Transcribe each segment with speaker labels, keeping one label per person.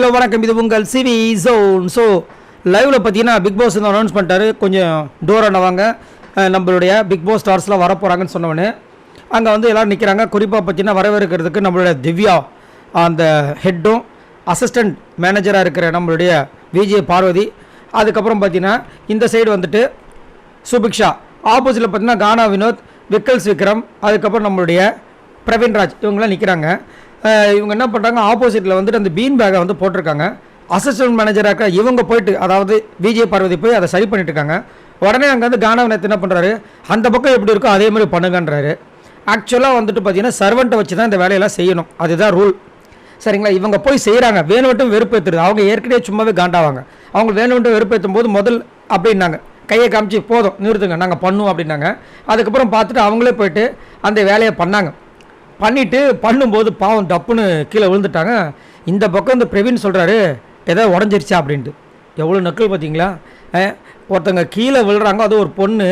Speaker 1: Hello வணக்கம், இது உங்கள் சிவி ஜோன். ஸோ லைவில் பார்த்தீங்கன்னா பிக் பாஸ் வந்து அனௌன்ஸ் பண்ணிட்டாரு. கொஞ்சம் டோரான வாங்க, நம்மளுடைய பிக் பாஸ் ஸ்டார்ஸ்லாம் வர போகிறாங்கன்னு சொன்னவொடனே அங்கே வந்து எல்லோரும் நிற்கிறாங்க. குறிப்பாக பார்த்தீங்கன்னா வரவேற்கிறதுக்கு நம்மளுடைய திவ்யா அந்த ஹெட்டும் அசிஸ்டண்ட் மேனேஜராக இருக்கிற நம்மளுடைய விஜய் பார்வதி, அதுக்கப்புறம் பார்த்தீங்கன்னா இந்த சைடு வந்துட்டு சுபிக்ஷா, ஆப்போசிட்டில் பார்த்தீங்கன்னா கானா வினோத், விக்கல்ஸ் விக்ரம், அதுக்கப்புறம் நம்மளுடைய பிரவீன்ராஜ், இவங்களாம் நிற்கிறாங்க. இவங்க என்ன பண்ணுறாங்க, ஆப்போசிட்டில் வந்துட்டு அந்த பீன் பேக்கை வந்து போட்டிருக்காங்க. அசிஸ்டன்ட் மேனேஜராக இருக்க இவங்க போயிட்டு, அதாவது விஜய் பார்வதி போய் அதை சரி பண்ணிட்டு இருக்காங்க. உடனே அங்கே வந்து கானா வினோத் என்ன பண்ணுறாரு, அந்த பக்கம் எப்படி இருக்கோ அதே மாதிரி பண்ணுங்கன்றாரு. ஆக்சுவலாக வந்துட்டு பார்த்தீங்கன்னா சர்வெண்ட்டை வச்சு தான் இந்த வேலையெல்லாம் செய்யணும், அதுதான் ரூல். சரிங்களா? இவங்க போய் செய்கிறாங்க, வேணும்ட்டும் வெறுப்பேற்றுது. அவங்க ஏற்கனவே சும்மாவே காண்டாவாங்க. அவங்க வேணும்ட்டு வெறுப்பேற்றும் போது முதல் அப்படின்னாங்க, கையை காமிச்சு போதும் நிறுத்துங்க நாங்கள் பண்ணுவோம் அப்படின்னாங்க. அதுக்கப்புறம் பார்த்துட்டு அவங்களே போயிட்டு அந்த வேலையை பண்ணாங்க. பண்ணிவிட்டு பண்ணும்போது பாவம் டப்புன்னு கீழே விழுந்துட்டாங்க. இந்த பக்கம் இந்த பிரவீன் சொல்கிறாரு, ஏதோ உடஞ்சிருச்சா அப்படின்ட்டு. எவ்வளோ நக்கல் பார்த்தீங்களா? ஒருத்தங்க கீழே விழுறாங்க, அது ஒரு பொண்ணு,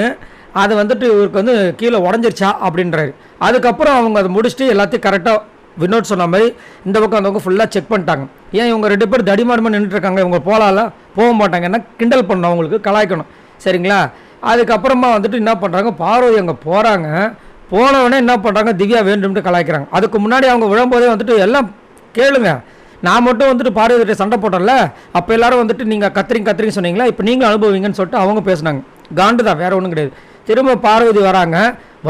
Speaker 1: அது வந்துட்டு இவருக்கு வந்து கீழே உடஞ்சிருச்சா அப்படின்றாரு. அதுக்கப்புறம் அவங்க அதை முடிச்சுட்டு எல்லாத்தையும் கரெக்டாக வினோட் சொன்ன மாதிரி இந்த பக்கம் அந்த பக்கம் ஃபுல்லாக செக் பண்ணிட்டாங்க. ஏன் இவங்க 2 பேர் தடிமாடமாக நின்றுட்டுருக்காங்க, இவங்க போக மாட்டாங்க, என்ன கிண்டல் பண்ணணும், அவங்களுக்கு கலாய்க்கணும். சரிங்களா? அதுக்கப்புறமா வந்துட்டு என்ன பண்ணுறாங்க, பார்வதி அங்கே போகிறாங்க. போனவொடனே என்ன பண்ணுறாங்க, திவ்யா வேண்டும்ட்டு கலாய்க்கிறாங்க. அதுக்கு முன்னாடி அவங்க விழும்போதே வந்துட்டு எல்லாம் கேளுங்க, நான் மட்டும் வந்துட்டு பார்வதிட்ட சண்டை போட்டோம்ல, அப்போ எல்லாரும் வந்துட்டு நீங்கள் கத்திரிங்க சொன்னீங்களா, இப்போ நீங்களும் அனுபவிங்கன்னு சொல்லிட்டு அவங்க பேசுனாங்க. காண்டு தான், வேறு ஒன்றும் கிடையாது. திரும்ப பார்வதி வராங்க.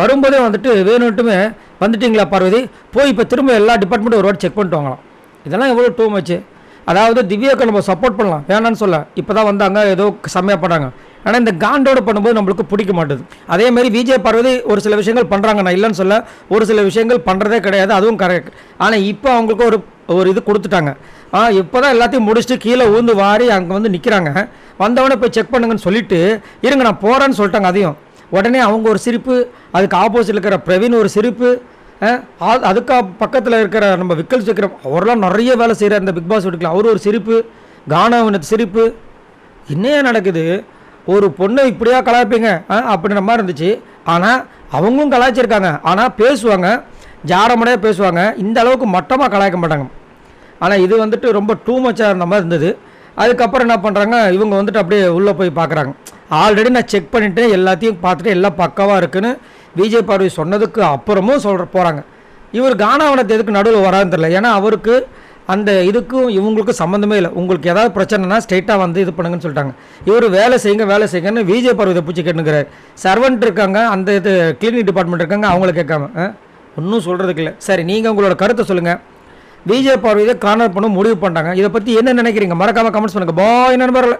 Speaker 1: வரும்போதே வந்துட்டு வேணும்ட்டுமே வந்துட்டிங்களா பார்வதி, போய் இப்போ திரும்ப எல்லா டிபார்ட்மெண்ட்டும் ஒரு வாட்டி செக் பண்ணிட்டு வாங்கலாம். இதெல்லாம் எவ்வளோ டூ மச்சு. அதாவது திவ்யாவுக்கு நம்ம சப்போர்ட் பண்ணலாம், வேணான்னு சொல்ல, இப்போ தான் வந்தாங்க ஏதோ செம்மையாக பண்ணாங்க. ஆனால் இந்த காண்டோடு பண்ணும்போது நம்மளுக்கு பிடிக்க மாட்டுது. அதேமாதிரி விஜய் பார்வதி ஒரு சில விஷயங்கள் பண்ணுறாங்க, நான் இல்லைன்னு சொல்ல, ஒரு சில விஷயங்கள் பண்ணுறதே கிடையாது, அதுவும் கரெக்ட். ஆனால் இப்போ அவங்களுக்கு ஒரு இது கொடுத்துட்டாங்க. இப்போ தான் எல்லாத்தையும் முடிச்சுட்டு கீழே ஊந்து வாரி அங்கே வந்து நிற்கிறாங்க. வந்தவொடனே போய் செக் பண்ணுங்கன்னு சொல்லிட்டு இருங்க நான் போகிறேன்னு சொல்லிட்டாங்க. அதையும் உடனே அவங்க ஒரு சிரிப்பு, அதுக்கு ஆப்போசிட்டில் இருக்கிற பிரவீன் ஒரு சிரிப்பு, அதுக்கு பக்கத்தில் இருக்கிற நம்ம விக்கல்ஸ் விக்ரம், அவரெல்லாம் நிறைய வேலை செய்கிறார் இந்த பிக் பாஸ் வீட்டுக்குள்ள, அவர் ஒரு சிரிப்பு, கானாவினது சிரிப்பு. என்னையே நடக்குது, ஒரு பொண்ணு இப்படியா கலாய்ப்பீங்க அப்படின்ற மாதிரி இருந்துச்சு. ஆனால் அவங்களும் கலாய்ச்சிருக்காங்க, ஆனால் பேசுவாங்க, ஜாரமடையாக பேசுவாங்க, இந்த அளவுக்கு மட்டமாக கலாய்க்க மாட்டாங்க. ஆனால் இது வந்துட்டு ரொம்ப டூ மச்சாக இருந்த மாதிரி இருந்தது. அதுக்கப்புறம் என்ன பண்ணுறாங்க, இவங்க வந்துட்டு அப்படியே உள்ளே போய் பார்க்குறாங்க. ஆல்ரெடி நான் செக் பண்ணிவிட்டு எல்லாத்தையும் பார்த்துட்டு எல்லாம் பக்காவாக இருக்குன்னு விஜய் பார்வதி சொன்னதுக்கு அப்புறமும் போகிறாங்க. இவர் கானாவனத்தை எதுக்கு நடுவில் வரான்னு தெரியல. ஏன்னா அவருக்கு அந்த இதுக்கும் இவங்களுக்கும் சம்மந்தமே இல்லை. உங்களுக்கு ஏதாவது பிரச்சனைனா ஸ்ட்ரெயிட்டாக வந்து இது பண்ணுங்கன்னு சொல்லிட்டாங்க. இவர் வேலை செய்யுங்கன்னு விஜய் பார்வதியை பூச்சி கேட்டுக்கிறார். சர்வெண்ட் இருக்காங்க, அந்த இது கிளீனிக் டிபார்ட்மெண்ட் இருக்காங்க, அவங்கள கேட்காம ஒன்றும் சொல்கிறதுக்கு இல்லை. சரி, நீங்கள் உங்களோட கருத்தை சொல்லுங்கள். விஜய் பார்வதியை கார்னர் பண்ண முடிவு பண்ணிட்டாங்க. இதை பற்றி என்ன நினைக்கிறீங்க? மறக்காமல் கமெண்ட்ஸ் பண்ணுங்கள். பாய் நண்பர்களே.